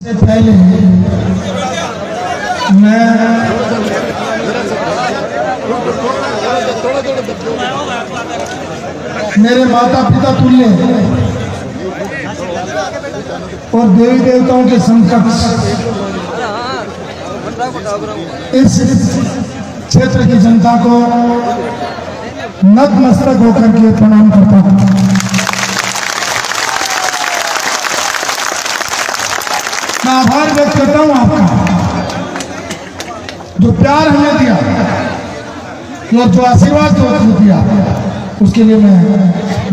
से पहले मैं मेरे माता पिता तुल्य और देवी देवताओं के समकक्ष इस क्षेत्र की जनता को नतमस्तक होकर के प्रणाम करता हूं। मैं आभार व्यक्त करता हूं आपका, जो प्यार हमें दिया और जो आशीर्वाद दिया, उसके लिए मैं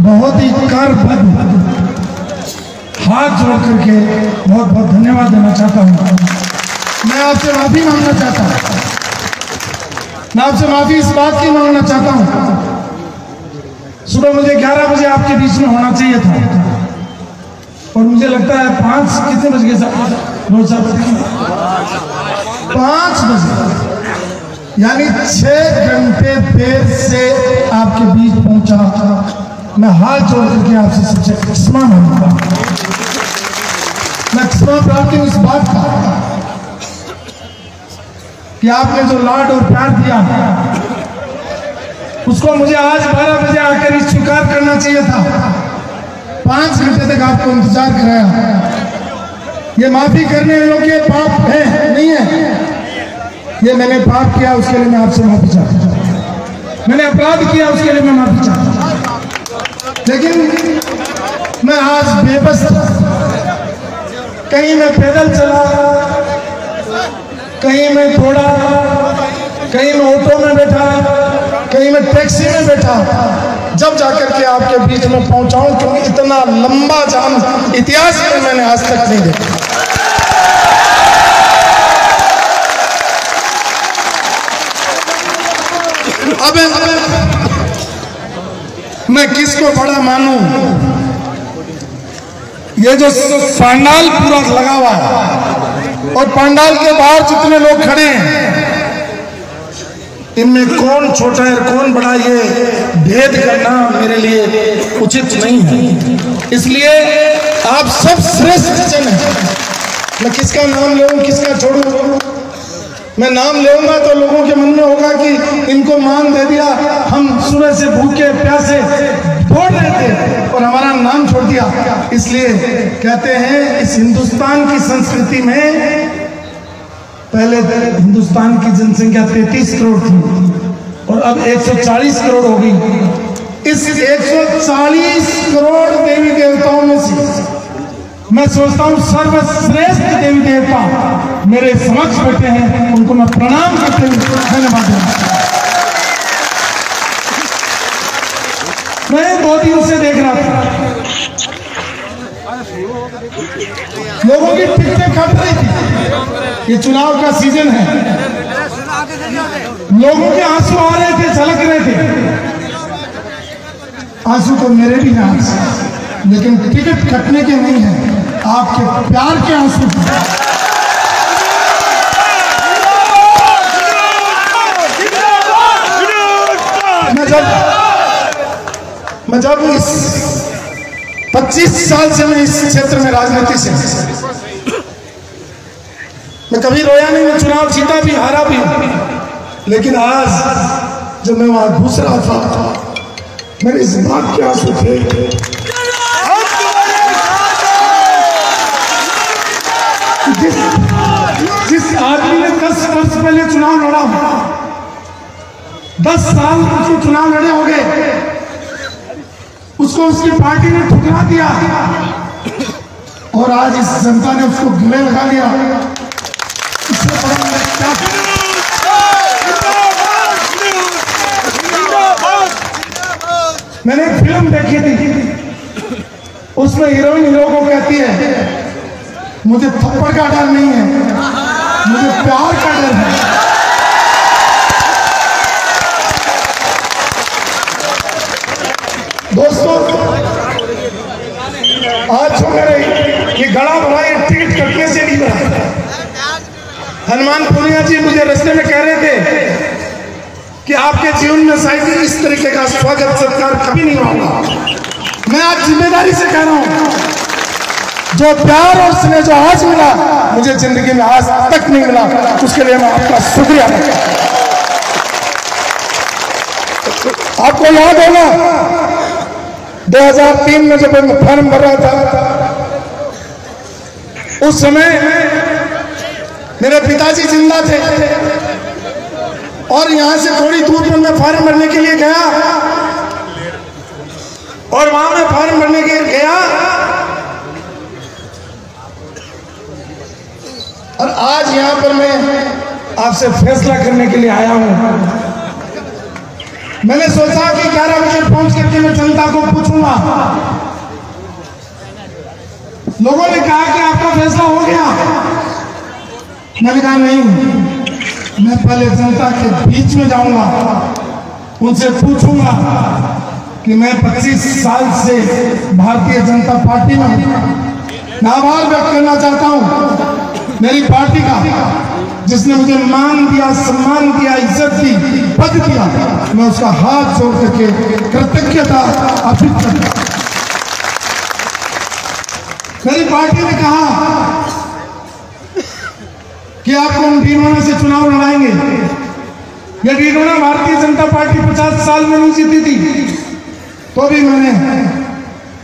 बहुत ही करबद्ध हाथ जोड़ करके बहुत बहुत धन्यवाद देना चाहता हूं। मैं आपसे माफी मांगना चाहता हूं, मैं आपसे माफी इस बात की मांगना चाहता हूं, सुबह मुझे 11 बजे आपके बीच में होना चाहिए था और मुझे लगता है 5 कितने बज गए साहब? 5 बजे, यानी 6 घंटे देर से आपके बीच पहुंचा। मैं हाथ जोड़ करके आपसे सबसे क्षमा मांगता हूं। मैं क्षमा प्रार्थी हूं इस बात का कि आपने जो लाड और प्यार दिया उसको मुझे आज 12 बजे आकर स्वीकार करना चाहिए था। 5 घंटे तक आपको इंतजार कराया। ये माफी करने योग्य पाप है नहीं है? ये मैंने पाप किया, उसके लिए मैं आपसे माफी चाहता हूं। मैंने अपराध किया, उसके लिए मैं माफी चाहता हूं। लेकिन मैं आज बेबस था। कहीं मैं पैदल चला, कहीं मैं दौड़ा, कहीं मैं ऑटो में बैठा, कहीं मैं टैक्सी में बैठा, जब जाकर के आपके बीच में पहुंचाऊं, क्योंकि इतना लंबा जाम इतिहास में मैंने आज तक नहीं देखा। अब मैं किसको बड़ा मानूं? ये जो पंडाल पूरा लगा हुआ है और पंडाल के बाहर जितने लोग खड़े हैं, इनमें कौन छोटा है कौन बड़ा, ये भेद करना मेरे लिए उचित नहीं है। इसलिए आप सब श्रेष्ठ जन हैं। मैं किसका नाम लूं, किसका छोड़ूं? मैं नाम लूंगा तो लोगों के मन में होगा कि इनको मान दे दिया, हम सुबह से भूखे प्यासे दौड़ रहे थे और हमारा नाम छोड़ दिया। इसलिए कहते हैं इस हिंदुस्तान की संस्कृति में पहले हिंदुस्तान की जनसंख्या 33 करोड़ थी और अब 140 करोड़ हो गई। इस 140 करोड़ देवी देवताओं में से मैं सोचता हूं सर्वश्रेष्ठ देवी देवता मेरे समक्ष बैठे हैं, उनको मैं प्रणाम करते हुए धन्यवाद देता। मैं 2 दिन से देख रहा था, लोगों की टिकटें कट रही थी। ये चुनाव का सीजन है, लोगों के आंसू आ रहे थे, झलक रहे थे। आंसू तो मेरे भी हैं, लेकिन टिकट कटने के नहीं है, आपके प्यार के आंसू। मैं जब इस 25 साल से मैं इस क्षेत्र में राजनीति से, मैं कभी रोया नहीं। मैं चुनाव जीता भी, हारा भी, लेकिन आज जब मैं वहां घुस रहा था, मेरे इस बात के आंसू थे जिस आदमी ने 10 वर्ष पहले चुनाव लड़ा, 10 साल उसको चुनाव लड़े हो गए, उसको उसकी पार्टी ने ठुकरा दिया और आज इस जनता ने उसको गले लगा लिया। इससे बड़ा क्या? मैंने एक फिल्म देखी थी, उसमें हीरोइन हीरो को कहती है मुझे थप्पड़ का डर नहीं है, मुझे प्यार का डर है। दोस्तों, आज जो मेरे ये गला भरा, ये टिकट कटने से नहीं भरा। हनुमान पूनिया जी मुझे रास्ते में कह रहे थे कि आपके जीवन में शायद इस तरीके का स्वागत सत्कार कभी नहीं होगा। मैं आज जिम्मेदारी से कह रहा हूं, जो प्यार और स्नेह जो आज मिला मुझे जिंदगी में आज तक नहीं मिला, उसके लिए मैं आपका शुक्रिया अदा करता हूं। आपको याद होगा 2003 में जब मैं फॉर्म भर रहा था, उस समय मेरे पिताजी जिंदा थे और यहां से थोड़ी दूर पर मैं फॉर्म भरने के लिए गया और वहां मैं फॉर्म भरने के लिए गया और आज यहां पर मैं आपसे फैसला करने के लिए आया हूं। मैंने सोचा कि 11 बजे पहुंच करके मैं जनता को पूछूंगा। लोगों ने कहा कि आपका फैसला हो गया। मैंने कहा नहीं, मैं पहले जनता के बीच में जाऊंगा, उनसे पूछूंगा कि मैं 25 साल से भारतीय जनता पार्टी में मैं आभार व्यक्त करना चाहता हूं मेरी पार्टी का, जिसने मुझे मान दिया, सम्मान दिया, इज्जत दी, पद दिया। मैं उसका हाथ जोड़ करके कृतज्ञता अर्पित करता हूं। मेरी पार्टी ने कहा कि आपको हम डीडोना से चुनाव लड़ाएंगे। यह डीडोना भारतीय जनता पार्टी 50 साल में नहीं जीती थी, तो भी मैंने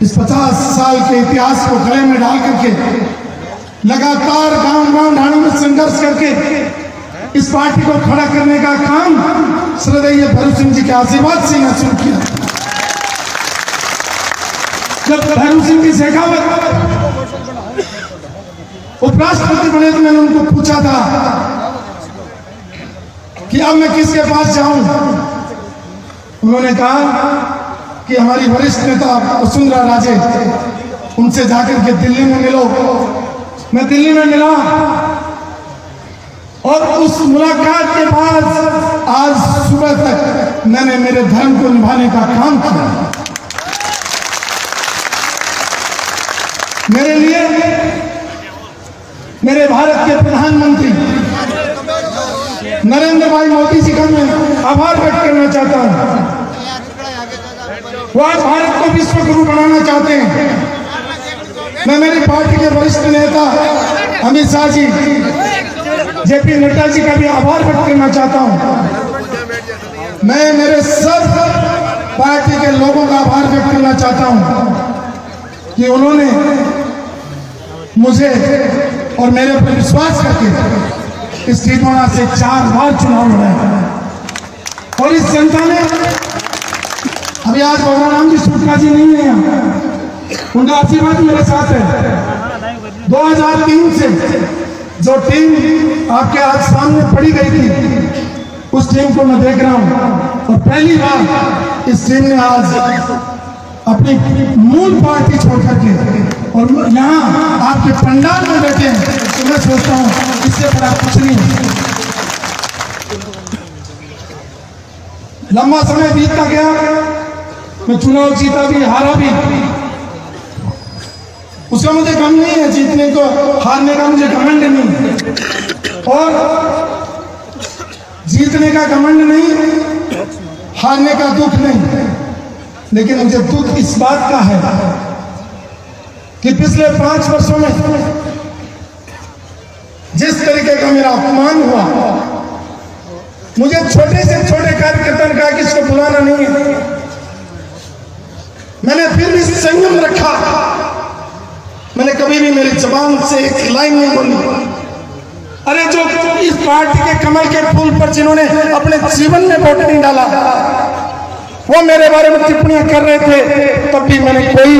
इस 50 साल के इतिहास को गले में डाल करके लगातार गांव-गांव ढाणों में संघर्ष करके इस पार्टी को खड़ा करने का काम श्रद्धेय भैरू सिंह जी के आशीर्वाद से यहाँ शुरू किया। जब भैरू सिंह की शेखावत उपराष्ट्रपति बने तो मैंने उनको पूछा था कि अब मैं किसके पास जाऊं। उन्होंने कहा कि हमारी वरिष्ठ नेता वसुंधरा राजे, उनसे जाकर के दिल्ली में मिलो। मैं दिल्ली में मिला और उस मुलाकात के बाद आज सुबह तक मैंने मेरे धर्म को निभाने का काम किया। मेरे लिए मेरे भारत के प्रधानमंत्री नरेंद्र भाई मोदी जी का मैं आभार व्यक्त करना चाहता हूं। वो आज भारत को विश्व गुरु बनाना चाहते हैं। मैं मेरी पार्टी के वरिष्ठ नेता अमित शाह जी, जेपी नड्डा जी का भी आभार व्यक्त करना चाहता हूं। मैं मेरे सब पार्टी के लोगों का आभार व्यक्त करना चाहता हूं कि उन्होंने मुझे और मेरे पर विश्वास करके इस डीडोना से 4 बार चुनाव लड़ाया और इस जनता ने अभी आज भगवान राम जी सुटका जी नहीं है यहाँ, उनका आशीर्वाद मेरे साथ है। 2003 से जो टीम आपके आज सामने पड़ी गई थी, उस टीम को मैं देख रहा हूं और पहली बार इस टीम ने आज अपनी मूल पार्टी छोड़ करके और यहाँ आपके पंडाल में बैठे हैं, तो मैं सोचता हूं इससे बड़ा कुछ नहीं। लंबा समय बीतता गया, मैं चुनाव जीता भी, हारा भी, उसका मुझे गम नहीं है। जीतने को, हारने का मुझे घमंड नहीं, और जीतने का घमंड नहीं, हारने का दुख नहीं। लेकिन मुझे दुख इस बात का है कि पिछले 5 वर्षों में जिस तरीके का मेरा अपमान हुआ, मुझे छोटे से छोटे कार्यकर्ता ने कहा कि इसको बुलाना नहीं है, मैंने फिर भी संयम रखा। मैंने कभी भी मेरी जबान से एक लाइन नहीं बोली। अरे जो इस पार्टी के कमल के फूल पर जिन्होंने अपने जीवन में वोट नहीं डाला, वो मेरे बारे में टिप्पणियां कर रहे थे, तब भी मैंने कोई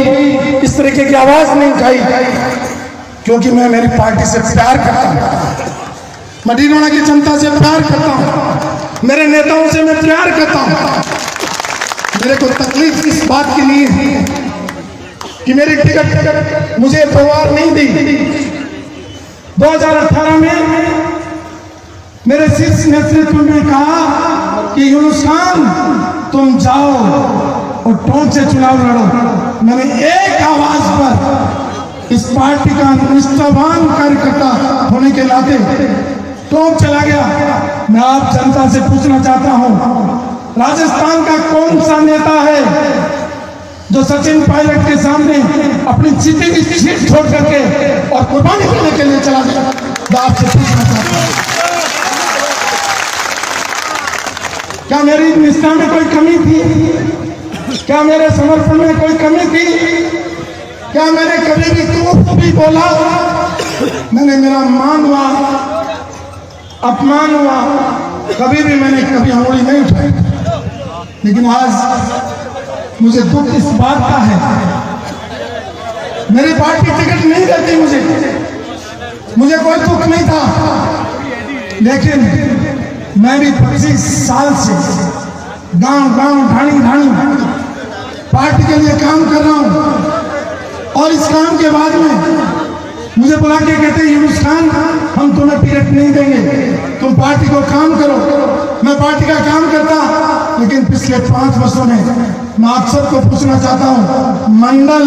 इस तरीके की आवाज नहीं उठाई, क्योंकि मैं मेरी पार्टी से प्यार करता हूं, मैं डीडोना की जनता से प्यार करता हूं, मेरे नेताओं से मैं प्यार करता हूं। मेरे को तकलीफ इस बात की नहीं है कि मेरी टिकट मुझे 2 बार नहीं दी। 2018 में मेरे शीर्ष नेतृत्व ने कहा कि यूनुस खान तुम जाओ और टोंक से चुनाव लड़ो। मैंने एक आवाज पर इस पार्टी का निष्ठावान कार्यकर्ता होने के नाते टोंक चला गया। मैं आप जनता से पूछना चाहता हूं, राजस्थान का कौन सा नेता है जो सचिन पायलट के सामने अपनी सीटी की सीट छोड़ करके और कुर्बानी करने के लिए चला गया। मैं आपसे पूछना चाहता हूं, क्या मेरी निष्ठा में कोई कमी थी? क्या मेरे समर्पण में कोई कमी थी? क्या मैंने कभी भी तो भी बोला? मैंने मेरा मान हुआ, अपमान हुआ, कभी भी मैंने कभी अंगुली नहीं उठाई। लेकिन आज मुझे दुख इस बात का है, मेरी पार्टी टिकट नहीं देती मुझे कोई दुख नहीं था, लेकिन मैं भी 25 साल से गांव ढाणी पार्टी के लिए काम कर रहा हूं। और इस काम के बाद में मुझे बुला के कहते हैं यूनुस खान, हम तुम्हें टिकट नहीं देंगे, तुम पार्टी को काम करो। मैं पार्टी का काम करता, लेकिन पिछले 5 वर्षों में मैं आप सबको पूछना चाहता हूं, मंडल,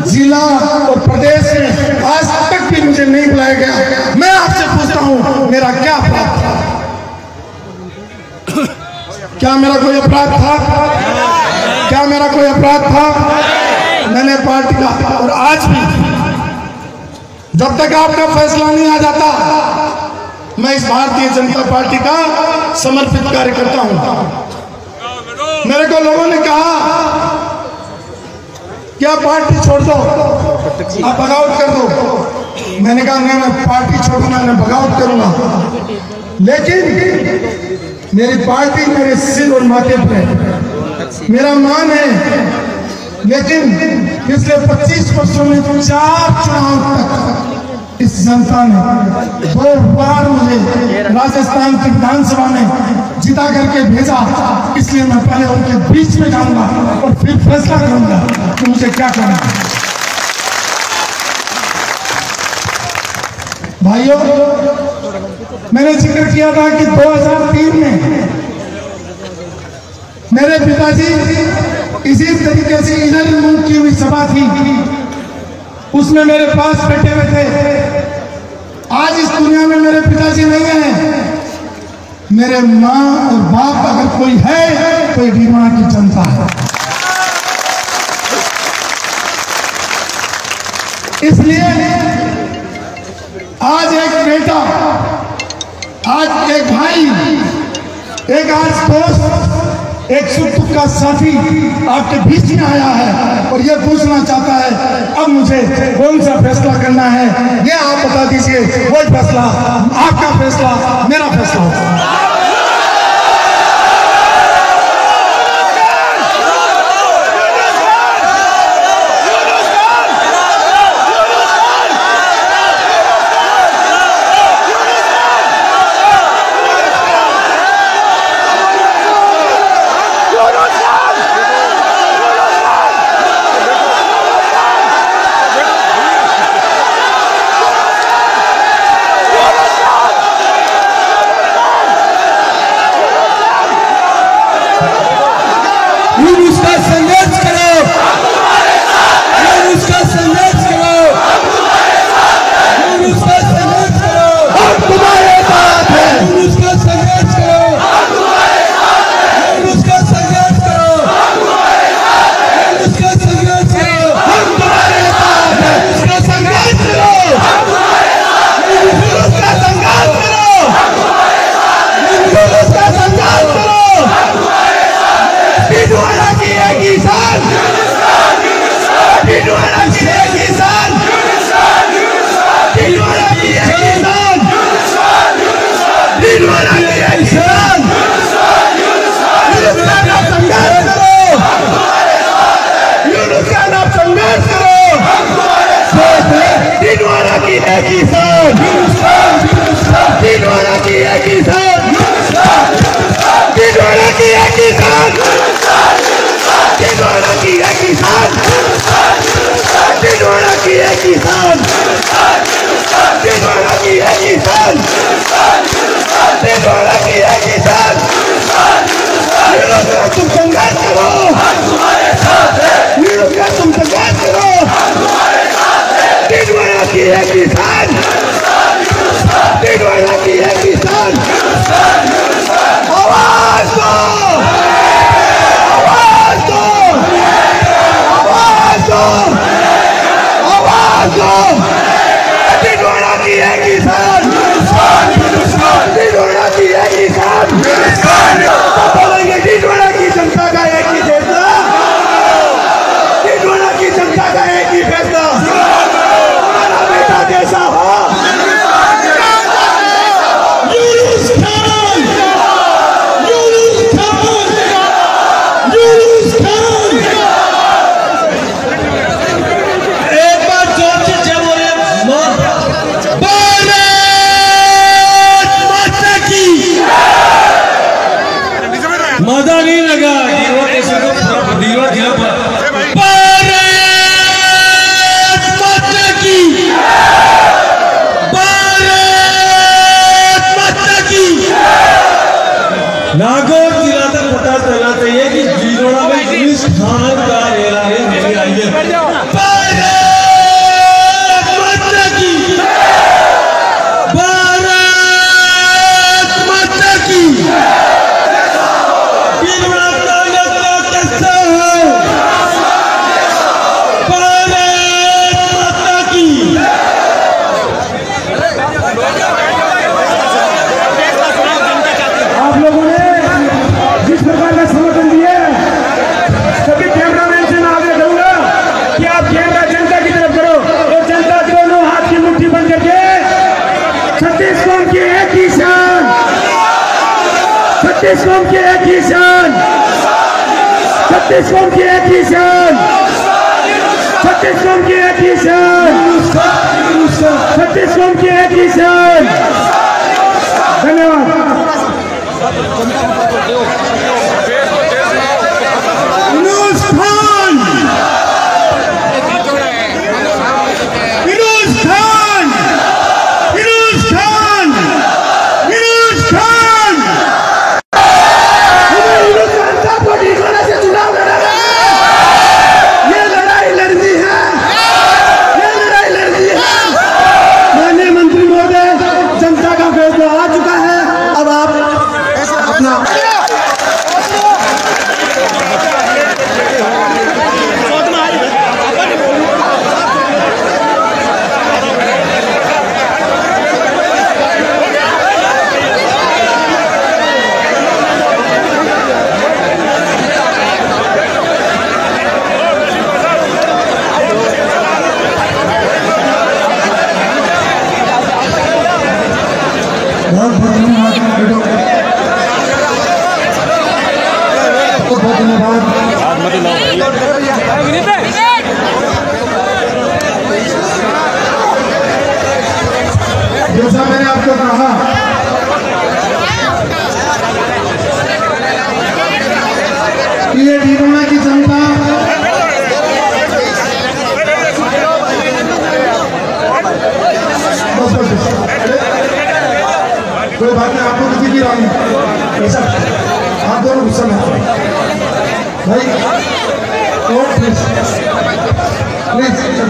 जिला और प्रदेश में आज तक भी मुझे नहीं बुलाया गया। मैं आपसे पूछता हूं, मेरा क्या अपराध था? क्या मेरा कोई अपराध था? क्या मेरा कोई अपराध था? मैंने पार्टी का, और आज भी जब तक आपका फैसला नहीं आ जाता, मैं इस भारतीय जनता पार्टी का समर्पित कार्यकर्ता हूं। मेरे को लोगों ने कहा क्या पार्टी छोड़ दो, आप बगावत कर दो। मैंने कहा नहीं, मैं पार्टी छोड़ूंगा, मैं बगावत करूंगा, लेकिन मेरी पार्टी मेरे सिर और माथे पर है, मेरा मान है। लेकिन पिछले 25 वर्षों में 4 चुनाव तक इस जनता ने 2 बार मुझे राजस्थान की विधानसभा में जिता करके भेजा। इसलिए मैं पहले उनके बीच में जाऊंगा और फिर फैसला करूंगा कि मुझे क्या करना है। भाइयों, मैंने जिक्र किया था कि 2003 में मेरे पिताजी इसी तरीके से इधर मुंह की हुई सभा थी, उसमें मेरे पास बैठे हुए थे। आज इस दुनिया में मेरे पिताजी नहीं है, मेरे माँ और बाप अगर कोई है तो ये बीमार की जनता है। इसलिए आज एक बेटा, आज एक भाई, एक आज दोस्त, एक सुख दुख का साथी आपके बीच में आया है और ये पूछना चाहता है अब मुझे कौन सा फैसला करना है, ये आप बता दीजिए। वही फैसला, आपका फैसला, मेरा फैसला होगा। नागौर जिला तक पता चलना चाहिए कि जीरोड़ा में पुलिस थाना का एरा है मेरी आइए भारत माता की जीरोड़ा ताकत का किस्सा है भारत माता की। आप लोगों ने जिस प्रकार का समर्थन दिया सभी कैमरामैन से मैं आग्रह करूंगा कि आप कैमरा जनता की तरफ करो और जनता दोनों हाथ की मुट्ठी बंद करके छत्तीस कौम की एक ही शान, छत्तीस कौम की एक ही शान, छत्तीस कौम की एक ही शान, छत्तीस कौम की एक ही शान, छत्तीस कौम की एक ही शान। धन्यवाद। जैसा मैंने आपको कहा कि ये डीरोना की जनता कोई बात नहीं, आपको किसी की राय नहीं, ऐसा आप दोनों गुस्सा में भाई और प्लीज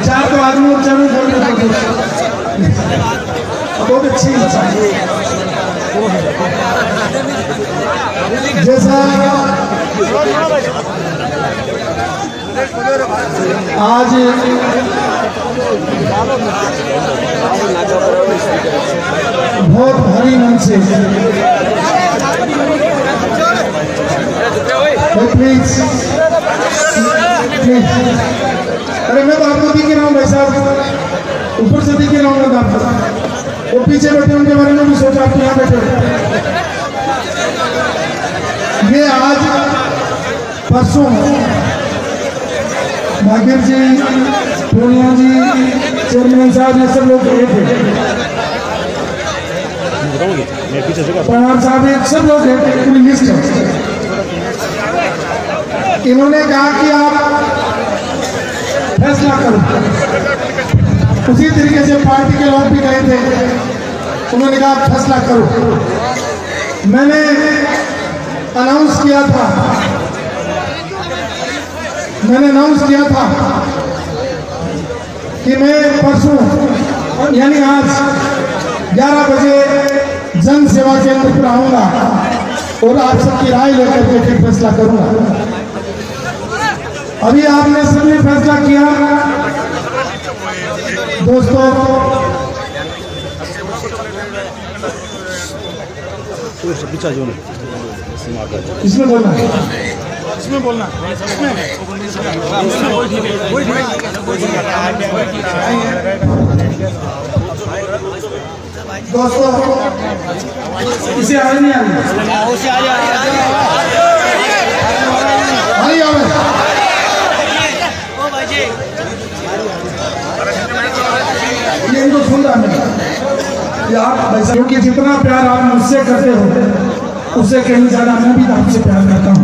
चार तो आदमी और चारों बहुत अच्छी इच्छा है। जैसा आज बहुत भारी मन से प्लीज प्लीज, अरे मैं तो आपको दिख रहा हूँ भाई साहब, ऊपर से दिख रहा हूँ मैं आपको, वो पीछे बैठे उनके बारे में भी सोचा, आप यहाँ बैठे। ये आज परसों भाग्य जी, पूर्णिया जी, चेयरमैन साहब, ये सब लोग गए थे, पवार साहब, ये सब लोग गए थे, पूरी लिस्ट है। इन्होंने कहा कि आप फैसला करो, उसी तरीके से पार्टी के लोग भी गए थे, उन्होंने कहा आप फैसला करो। मैंने अनाउंस किया था, कि मैं परसों यानी आज 11 बजे जन सेवा केंद्र पर आऊंगा और आप सबकी राय लेकर के फिर फैसला करूंगा। अभी आपने सबने फैसला किया दोस्तों, इसमें बोलना है, इसमें बोलना दोस्तों, इसे आगे नहीं ये इनको सुन रहा है आप, क्योंकि जितना प्यार आप मुझसे करते हो उससे कहीं ज्यादा मैं भी आपसे प्यार करता हूँ।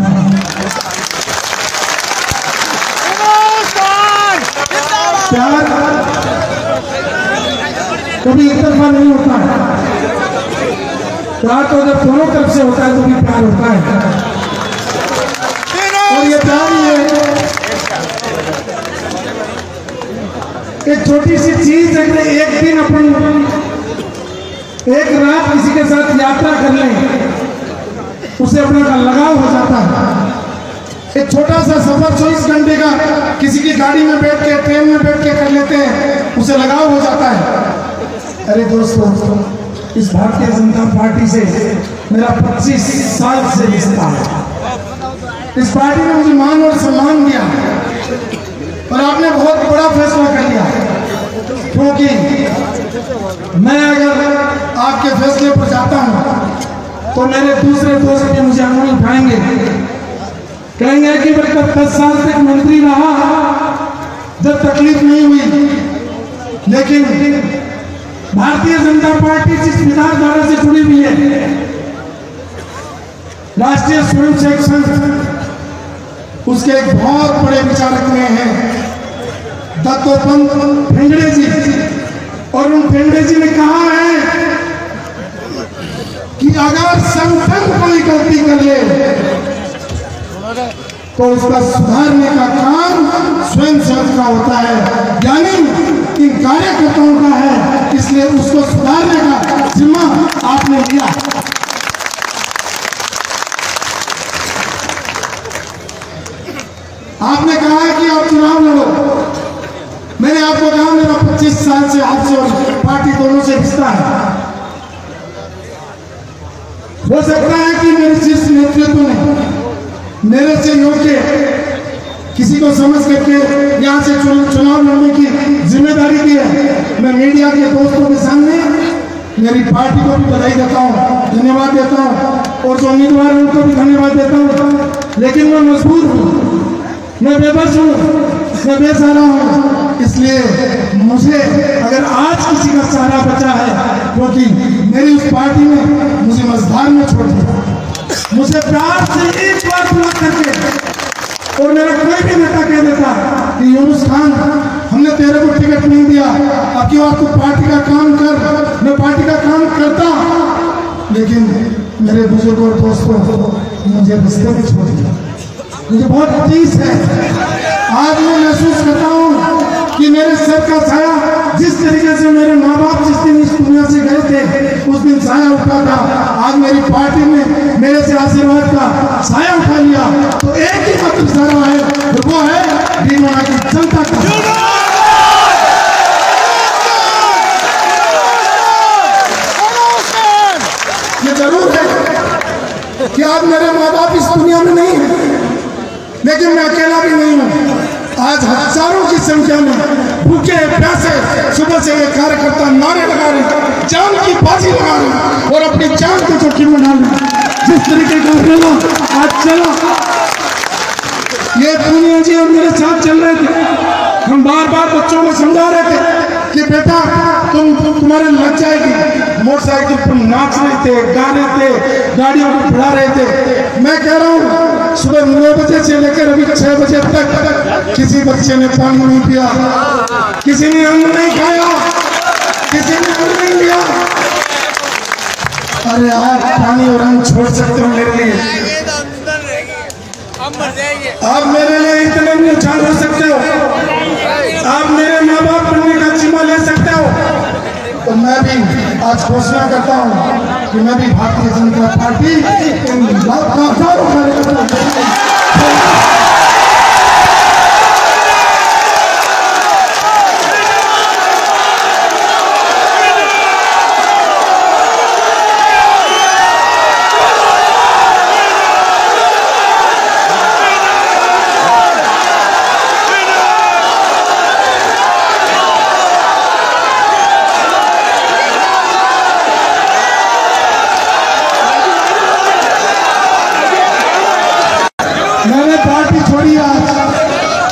प्यार कभी एक तरफा नहीं होता है, तो प्यार तो जब दोनों तरफ से होता है तो भी प्यार होता है, और ये प्यार ही है। एक छोटी सी चीज है कि एक दिन अपन एक रात किसी के साथ यात्रा कर लें, उसे अपना लगाव हो जाता है। एक छोटा सा सफर 24 घंटे का किसी की गाड़ी में बैठ के, ट्रेन में बैठ के कर लेते हैं, उसे लगाव हो जाता है। अरे दोस्तों, इस भारतीय जनता पार्टी से मेरा 25 साल से रिश्ता है। इस पार्टी ने मुझे मान और सम्मान दिया, और आपने बहुत बड़ा फैसला कर लिया, क्योंकि मैं अगर आपके फैसले पर जाता हूं तो मेरे दूसरे दोस्त भी मुझे आंगुल उठाएंगे, कहेंगे कि बेटा 10 साल तक मंत्री रहा, जब तकलीफ नहीं हुई, लेकिन भारतीय जनता पार्टी जिस विचारधारा से जुड़ी हुई है, राष्ट्रीय स्वयंसेवक संघ, उसके एक बहुत बड़े विचारक में हैं दत्तोपंत ठेंगड़े जी, और उन ठेंगड़े जी ने कहा है कि अगर संगठन कोई गलती कर ले तो उसका सुधारने का काम स्वयंसेवक का होता है, यानी इन कार्यकर्ताओं का है, इसलिए उसको सुधारने का जिम्मा आपने लिया। आपने कहा है कि आप चुनाव लड़ो, मैंने आपको कहा मेरा 25 साल से आपसे और पार्टी दोनों से रिश्ता है। हो सकता है कि मेरे शीर्ष नेतृत्व ने मेरे से योग्य किसी को समझ करके यहाँ से चुनाव लड़ने की जिम्मेदारी दी है। मैं मीडिया के दोस्तों के सामने मेरी पार्टी को भी बधाई देता हूँ, धन्यवाद देता हूँ, और जो उम्मीदवार हैं उनको भी धन्यवाद देता हूँ। लेकिन मैं मजबूर हूँ, मैं बेबस हूँ, मैं बेसहारा हूँ, इसलिए मुझे अगर आज किसी का सहारा बचा है, क्योंकि मेरी उस पार्टी ने मुझे मझधार में छोड़ दिया, मुझे प्यार से एक बार बुला करके, और मेरा कोई भी नेता कह देता कि यूनुस खान, हमने तेरे को टिकट नहीं दिया, अब क्यों आपको पार्टी का काम कर, मैं पार्टी का काम करता, लेकिन मेरे बुजुर्गों और दोस्तों मुझे रिश्ते में छोड़ दिया। मुझे बहुत अजीज है, आज मैं महसूस करता हूँ कि मेरे सर का साया, जिस तरीके से मेरे माँ बाप जिस दिन इस दुनिया से गए थे उस दिन साया उठा था, आज मेरी पार्टी ने मेरे से आशीर्वाद का साया उठा लिया, तो एक ही मात्र सारा है, वो है डीडवाना की जनता का। ये जरूर है कि आज मेरे माँ बाप इस दुनिया में नहीं है, लेकिन मैं अकेला भी नहीं हूँ। आज हजारों की संख्या में भूखे प्यासे सुबह से ये कार्यकर्ता नारे लगा रहे, जान की बाजी लगा रहे और अपनी जान को जोखिम में डाल रहे। जिस तरीके का मेला आज चला, ये दुनिया जी और मेरे साथ चल रहे थे, हम बार बार बच्चों को समझा रहे थे कि बेटा तुम्हारे लग जाएगी। मोटरसाइकिल पर नाच रहे थे, गा रहे थे, गाड़ियों को बढ़ा रहे थे। मैं कह रहा हूँ सुबह 9 बजे से लेकर अभी 6 बजे तक किसी बच्चे ने पानी नहीं पिया, किसी ने अन्न नहीं खाया, किसी ने अन्न नहीं लिया। अरे आप पानी और अन्न छोड़ सकते हो मेरे लिए, आप मेरे लिए इतने नुकसान हो सकते हो, आप मेरे माँ बाप बनने का जिम्मा ले सकते हो। तो मैं भी आज घोषणा करता हूँ कि मैं भी भारतीय जनता पार्टी हजारों कार्यकर्ता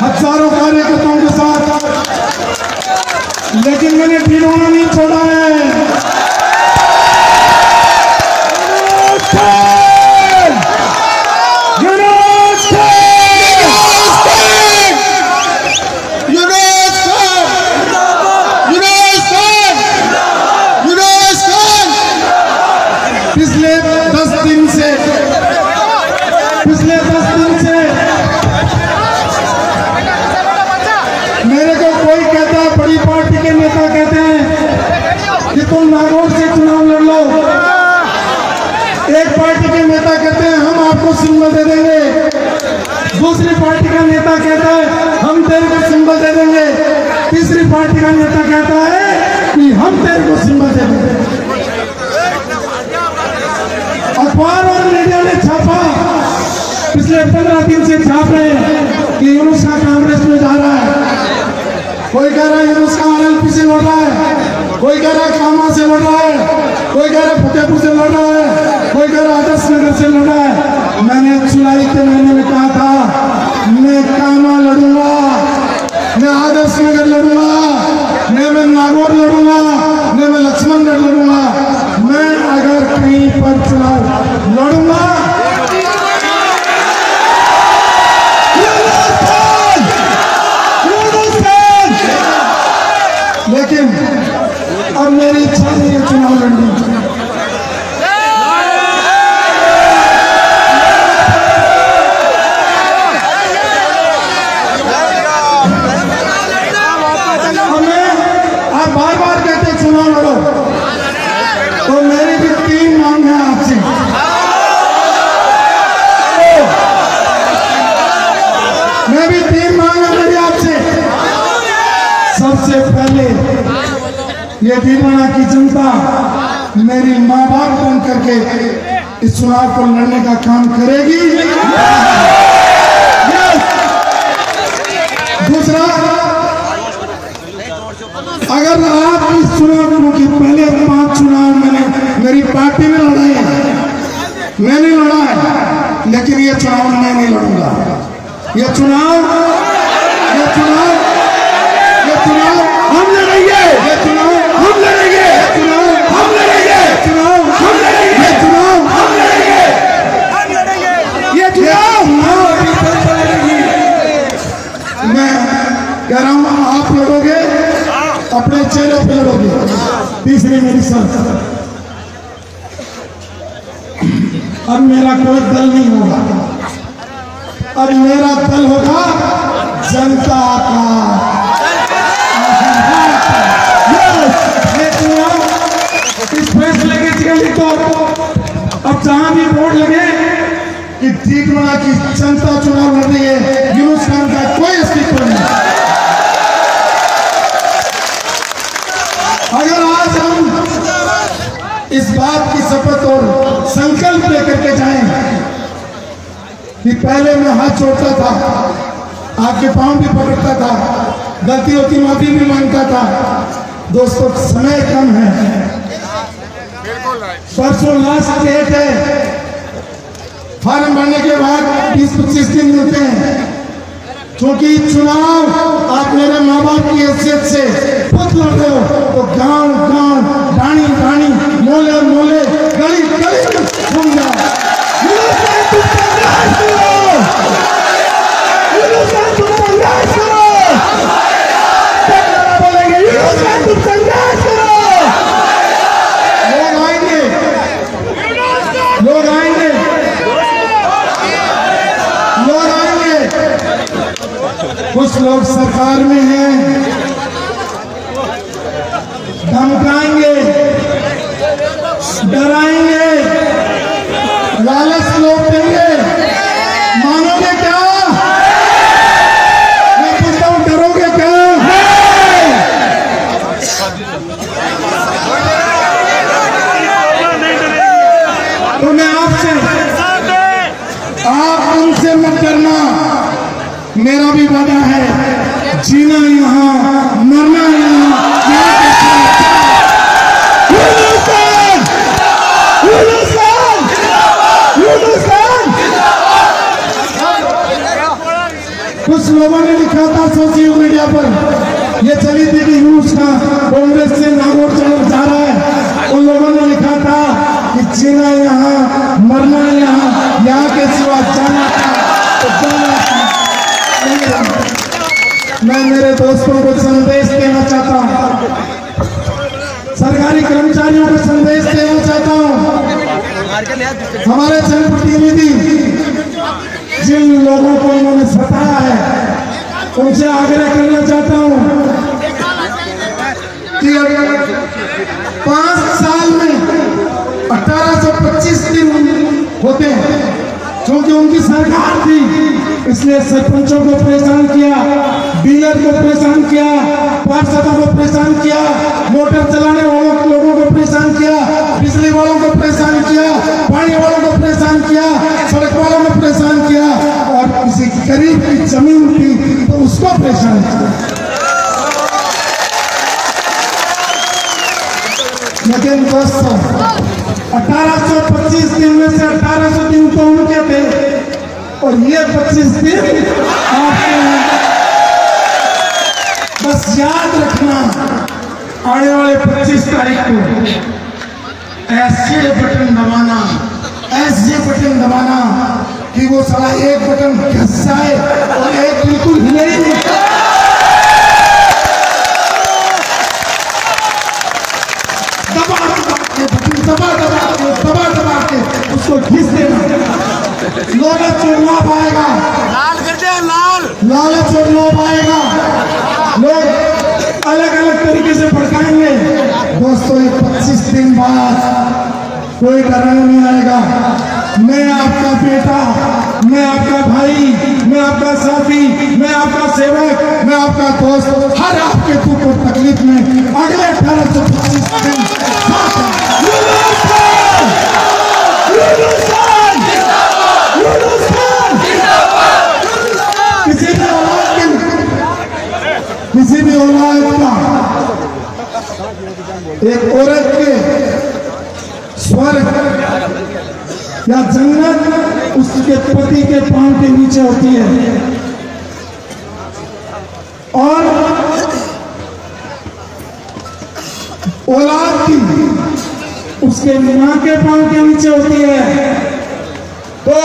हजारों कार्यकर्ताओं के साथ, लेकिन मैंने डीडवाना नहीं छोड़ा है। पिछले तुम नागौर से चुनाव लड़ लो। एक पार्टी के नेता कहते हैं हम आपको सिंबल दे देंगे, दूसरी पार्टी का नेता कहता है हम तेरे को सिंबल दे देंगे, तीसरी पार्टी का नेता कहता है कि हम तेरे को सिंबल दे देंगे। अखबार और मीडिया ने छापा, पिछले 15 दिन से छाप रहे हैं कि यूनुस का कांग्रेस में जा रहा है, कोई कह रहा है यूनुस का RLP से लड़ रहा है, कोई कह रहा है कामा से लड़ रहा है, कोई कह रहा है फतेहपुर से लड़ रहा है, कोई कह रहा है आदर्श नगर से लड़ रहा है। मैंने जुलाई के महीने में कहा था मैं कामा लड़ूंगा, मैं आदर्श नगर लड़ूंगा, मैं नागौर लड़ूंगा, मैं लक्ष्मण नगर लड़ूंगा। मैं अगर कहीं पर चुनाव लड़ूंगा लेकिन अब मेरी इच्छा नहीं है चुनाव लड़ने की। आप बार बार कहते चुनाव लड़ो, तो मेरी भी 3 मांग है आपसे। मैं भी 3 मांग है मेरी आपसे। सबसे पहले ये भीलवाड़ा की जनता मेरी माँ बाप बन करके इस चुनाव को लड़ने का काम करेगी। दूसरा, अगर आप इस चुनाव की पहले 5 चुनाव मेरी पार्टी में लड़ाई है, मैंने लड़ा है, लेकिन ये चुनाव मैं नहीं लड़ूंगा। ये चुनाव हम लड़ेंगे, ये चुनाव हम लड़ेंगे, चुनाव हम लड़ेंगे, चुनाव हम लड़ेंगे, चुनाव हम लड़ेंगे, ये चुनाव मैं कह रहा हूँ आप लड़ोगे, अपने चेहरे पे लड़ोगे। तीसरी मेरी शर्त, अब मेरा कोई दल नहीं होगा, अब मेरा दल होगा जनता का। इस फैसले के लिए तो अब जहां भी वोट लगे कि भीलवाड़ा की जनता चुनाव लड़ रही है, यूनुस खान का कोई अस्तित्व नहीं। अगर आज हम इस बात की शपथ और संकल्प लेकर के जाएं कि पहले मैं हाथ जोड़ता था, आपके पांव भी पकड़ता था, गलती होती माफी भी मांगता था। दोस्तों समय कम है, परसों लास्ट डेट है, फॉर्म भरने के बाद 20-25 दिन मिलते हैं। क्योंकि चुनाव आप मेरे माँ बाप की हैसियत से खुद लड़ रहे हो, तो गांव गांव, ढाणी ढाणी, मोले मोले, गली गली घूम जाओ। कुछ लोग सरकार में हैं, धमकाएंगे, डराएंगे, लालच लोग देंगे, मानोगे क्या? मैं पूछता हूँ डरोगे क्या? तो मैं आपसे, आप उनसे मत डरना। मेरा भी वादा है, जीना यहाँ, मरना यहाँ। कुछ लोगों ने लिखा था सोशल मीडिया पर, ये चली थी कि यूनुस का कांग्रेस से नागौर जा रहा है। उन लोगों ने लिखा था कि जीना यहाँ, मरना यहाँ, यहाँ के सिवा जाना था तो जाना था। मैं मेरे दोस्तों को संदेश देना चाहता हूँ, सरकारी कर्मचारियों को संदेश देना चाहता हूँ, हमारे जनप्रतिनिधि जिन लोगों को इन्होंने सताया है उनसे आग्रह करना चाहता हूँ कि 5 होते हैं, क्योंकि उनकी सरकार थी इसलिए सरपंचों को परेशान किया, डीलर को परेशान किया, पार्षदों को परेशान किया, मोटर चलाने वालों लोगों को परेशान किया, बिजली वालों को परेशान किया, पानी वालों को परेशान किया, सड़क वालों को परेशान किया, और किसी गरीब की जमीन थी तो उसको परेशान किया। लेकिन दोस्तों 1825 दिन में से 1800 दिन तो उनके थे और ये 25 दिन आपके हैं। बस याद रखना आने वाले 25 तारीख को ऐसे बटन दबाना, ऐसे बटन दबाना कि वो साला एक बटन घस जाए और एक बिल्कुल हिले ही नहीं। दबा के उसको घिस देना। लालच और लोभ आएगा, लाल कर दे, लाल लालच और लोभ आएगा, लोग अलग अलग तरीके से भड़काएंगे। दोस्तों ये 25 दिन बाद कोई डराने नहीं आएगा। मैं आपका बेटा, मैं आपका भाई, मैं आपका साथी, मैं आपका सेवक, मैं आपका दोस्त, हर आपके दुख और तकलीफ में अगले 1825 दिन किसी भी औलाद का एक औरत के स्वर्ग या जन्नत उसके पति के पांव के नीचे होती है, और औलाद की उसके मां के पांव के नीचे होती है। तो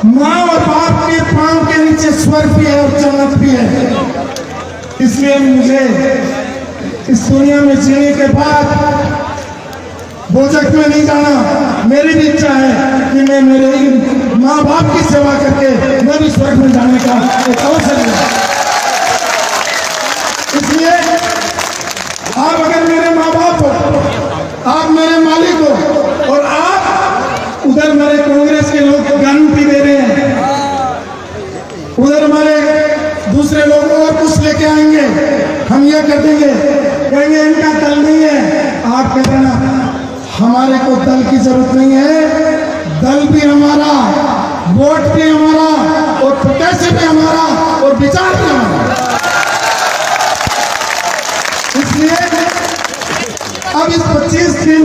मां और बाप के पांव के नीचे स्वर्ग भी है और जन्नत भी है। इसलिए मुझे इस दुनिया में जीने के बाद बोझक में नहीं जाना। मेरी भी इच्छा है कि मैं मेरे माँ बाप की सेवा करके मैं भी स्वर्ग में जाने का एक अवसर मिला। इसलिए आप अगर मेरे माँ बाप हो, आप मेरे मालिक हो, और आप उधर मेरे कांग्रेस के लोग गारंटी दे रहे हैं, उधर हमारे दूसरे लोग और कुछ लेके आएंगे, हम ये कर देंगे, कहेंगे इनका दल नहीं है। आप कहते ना हमारे को दल की जरूरत नहीं है, दल भी हमारा, वोट भी हमारा, और पैसे भी हमारा, और विचार भी हमारा। इसलिए अब इस 25 दिन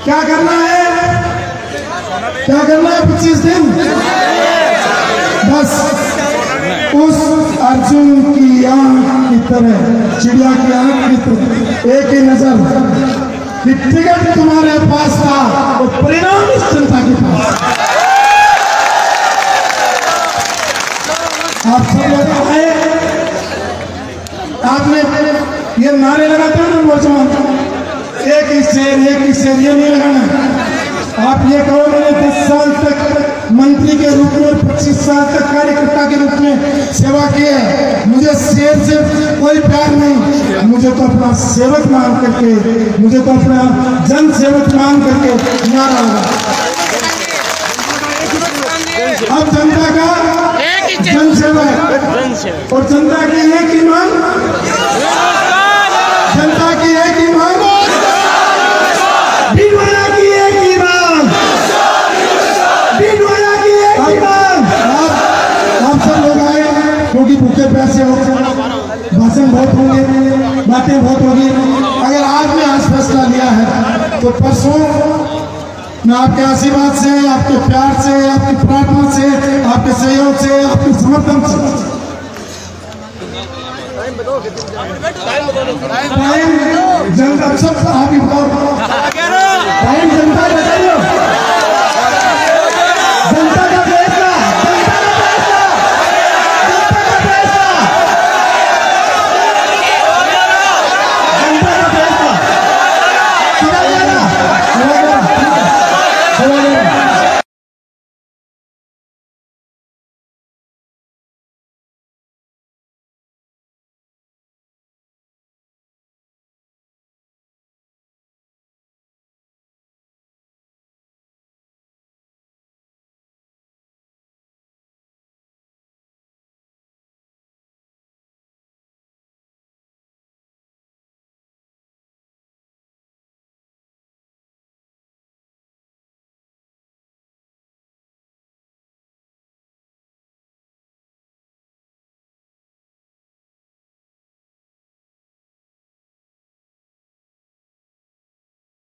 क्या करना है, क्या करना है 25 दिन? बस उस अर्जुन की आंख की तरह, चिड़िया की आंख की तरह एक ही नजर कि टिकट तुम्हारे पास था और परिणाम इस जनता के पास। आप सब लोग आए, आपने ये नारे लगाते हो ना नौजवान, एक ही शेर, एक ही शेर, ये नहीं लगाना। आप ये कहो मैंने 10 साल तक मंत्री के रूप में, 25 साल तक कार्यकर्ता के रूप में सेवा की है, मुझे शेर से कोई प्यार नहीं, मुझे तो अपना सेवक मान करके, मुझे तो अपना जन सेवक मान करके नारा लगा। अब जनता का जन सेवक और जनता की एक ही मांग, जनता की एक ही मांग, भिंडवाड़ा की एक ही मांग, भिंडवाड़ा की एक ही मांग। आप सब लोग आए क्योंकि भूखे प्यासे हो, भाषण बहुत होंगे, बातें बहुत होगी। अगर आपने आज फैसला लिया है तो परसों मैं आपके आशीर्वाद से, आपके प्यार से, आपकी प्रार्थना से, आपके सहयोग से, आपके समर्थन से, टाइम जनता सब आप ही बताओ